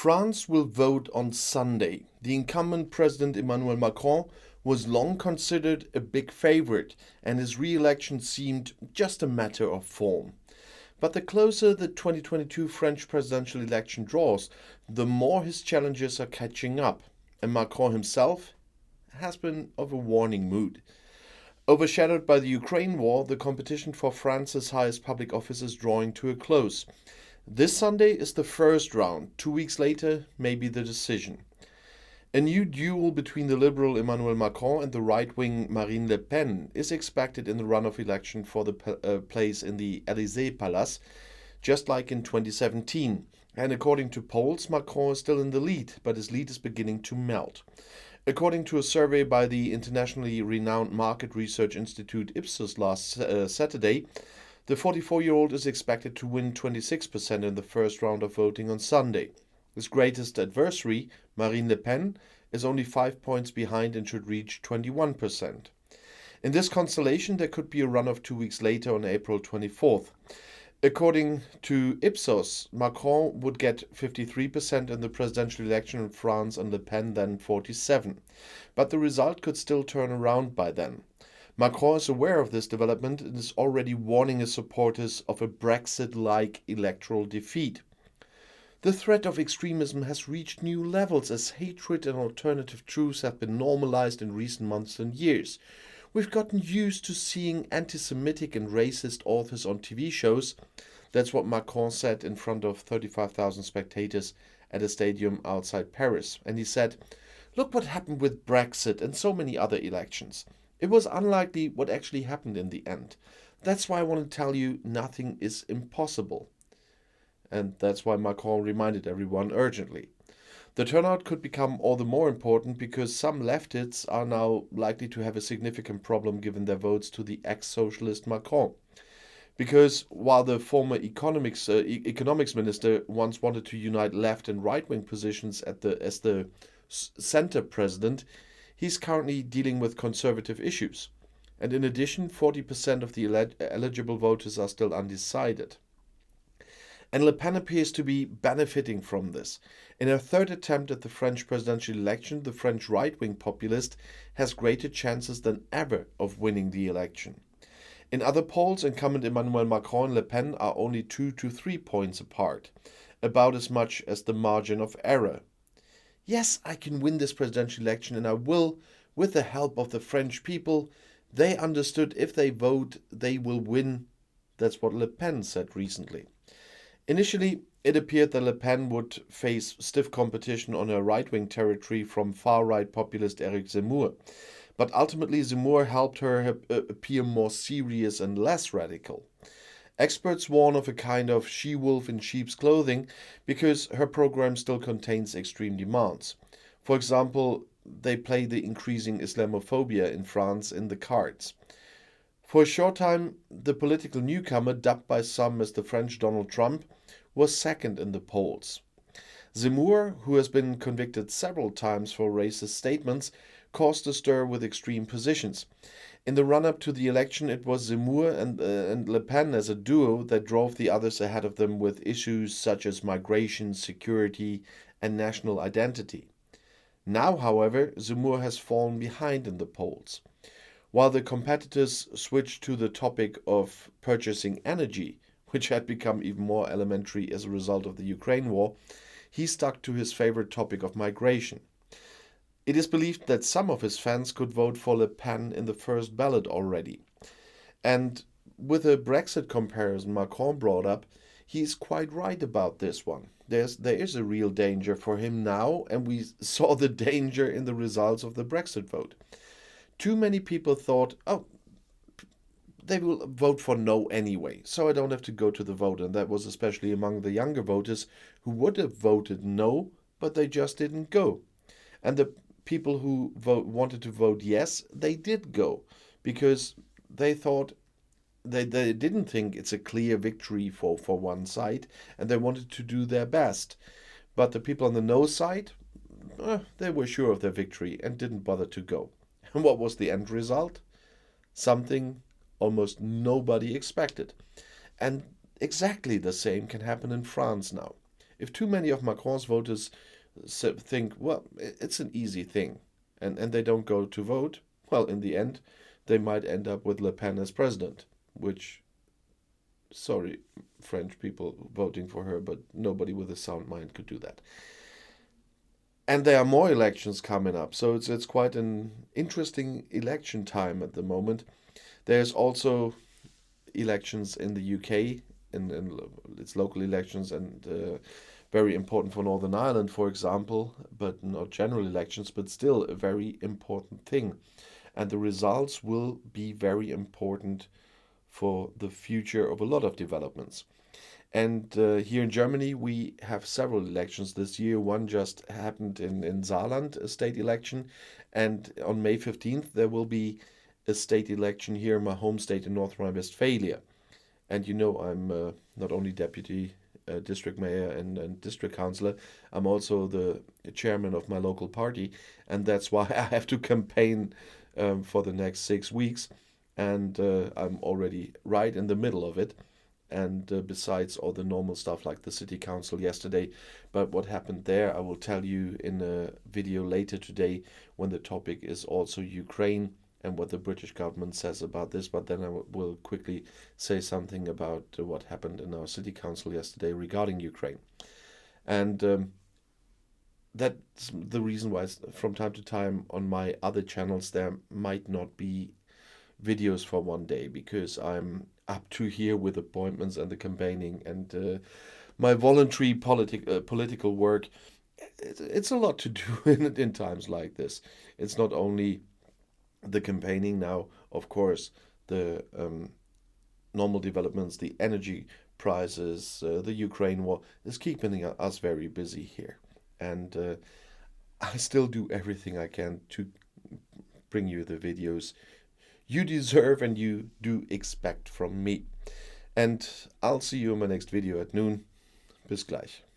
France will vote on Sunday. The incumbent President Emmanuel Macron was long considered a big favorite, and his re-election seemed just a matter of form. But the closer the 2022 French presidential election draws, the more his challenges are catching up, and Macron himself has been of a warning mood. Overshadowed by the Ukraine war, the competition for France's highest public office is drawing to a close. This Sunday is the first round. 2 weeks later, maybe the decision. A new duel between the liberal Emmanuel Macron and the right-wing Marine Le Pen is expected in the runoff election for the place in the Élysée Palace, just like in 2017. And according to polls, Macron is still in the lead, but his lead is beginning to melt. According to a survey by the internationally renowned market research institute Ipsos last Saturday, the 44-year-old is expected to win 26% in the first round of voting on Sunday. His greatest adversary, Marine Le Pen, is only 5 points behind and should reach 21%. In this constellation, there could be a runoff 2 weeks later on April 24th. According to Ipsos, Macron would get 53% in the presidential election in France and Le Pen then 47%. But the result could still turn around by then. Macron is aware of this development and is already warning his supporters of a Brexit-like electoral defeat. The threat of extremism has reached new levels as hatred and alternative truths have been normalized in recent months and years. We've gotten used to seeing anti-Semitic and racist authors on TV shows. That's what Macron said in front of 35,000 spectators at a stadium outside Paris. And he said, "Look what happened with Brexit and so many other elections. It was unlikely what actually happened in the end. That's why I want to tell you nothing is impossible." And that's why Macron reminded everyone urgently. The turnout could become all the more important because some leftists are now likely to have a significant problem given their votes to the ex-socialist Macron. Because while the former economics minister once wanted to unite left and right-wing positions as the center president, he's currently dealing with conservative issues. And in addition, 40% of the eligible voters are still undecided. And Le Pen appears to be benefiting from this. In her third attempt at the French presidential election, the French right-wing populist has greater chances than ever of winning the election. In other polls, incumbent Emmanuel Macron and Le Pen are only 2 to 3 points apart, about as much as the margin of error. Yes, I can win this presidential election and I will, with the help of the French people. They understood if they vote, they will win. That's what Le Pen said recently. Initially, it appeared that Le Pen would face stiff competition on her right-wing territory from far-right populist Eric Zemmour. But ultimately, Zemmour helped her appear more serious and less radical. Experts warn of a kind of she-wolf in sheep's clothing because her program still contains extreme demands. For example, they play the increasing Islamophobia in France in the cards. For a short time, the political newcomer, dubbed by some as the French Donald Trump, was second in the polls. Zemmour, who has been convicted several times for racist statements, caused a stir with extreme positions. In the run-up to the election, it was Zemmour and Le Pen as a duo that drove the others ahead of them with issues such as migration, security, and national identity. Now, however, Zemmour has fallen behind in the polls. While the competitors switched to the topic of purchasing energy, which had become even more elementary as a result of the Ukraine war, he stuck to his favorite topic of migration. It is believed that some of his fans could vote for Le Pen in the first ballot already. And with a Brexit comparison Macron brought up, he is quite right about this one. There is a real danger for him now, and we saw the danger in the results of the Brexit vote. Too many people thought, they will vote for no anyway, so I don't have to go to the vote. And that was especially among the younger voters who would have voted no, but they just didn't go. And the people who wanted to vote yes, they did go, because they thought they didn't think it's a clear victory for one side, and they wanted to do their best. But the people on the no side, they were sure of their victory and didn't bother to go. And what was the end result? Something almost nobody expected. And exactly the same can happen in France now. if too many of Macron's voters think, well, it's an easy thing, and they don't go to vote, well, in the end, they might end up with Le Pen as president, which, sorry, French people voting for her, but nobody with a sound mind could do that. And there are more elections coming up, so it's quite an interesting election time at the moment. There's also elections in the UK, and it's local elections, and very important for Northern Ireland, for example, but not general elections, but still a very important thing. And the results will be very important for the future of a lot of developments. And here in Germany, we have several elections this year. One just happened in Saarland, a state election. And on May 15th, there will be a state election here in my home state in North Rhine-Westphalia. And you know, I'm not only deputy district mayor and district councillor, I'm also the chairman of my local party. And that's why I have to campaign for the next 6 weeks. And I'm already right in the middle of it. And besides all the normal stuff like the city council yesterday. But what happened there, I will tell you in a video later today when the topic is also Ukraine and what the British government says about this. But then I will quickly say something about what happened in our city council yesterday regarding Ukraine. And that's the reason why from time to time on my other channels there might not be videos for one day, because I'm up to here with appointments and the campaigning and my voluntary political work. It's a lot to do in times like this. It's not only the campaigning now, of course, the normal developments, the energy prices, the Ukraine war is keeping us very busy here. And I still do everything I can to bring you the videos you deserve and you do expect from me. And I'll see you in my next video at noon. Bis gleich.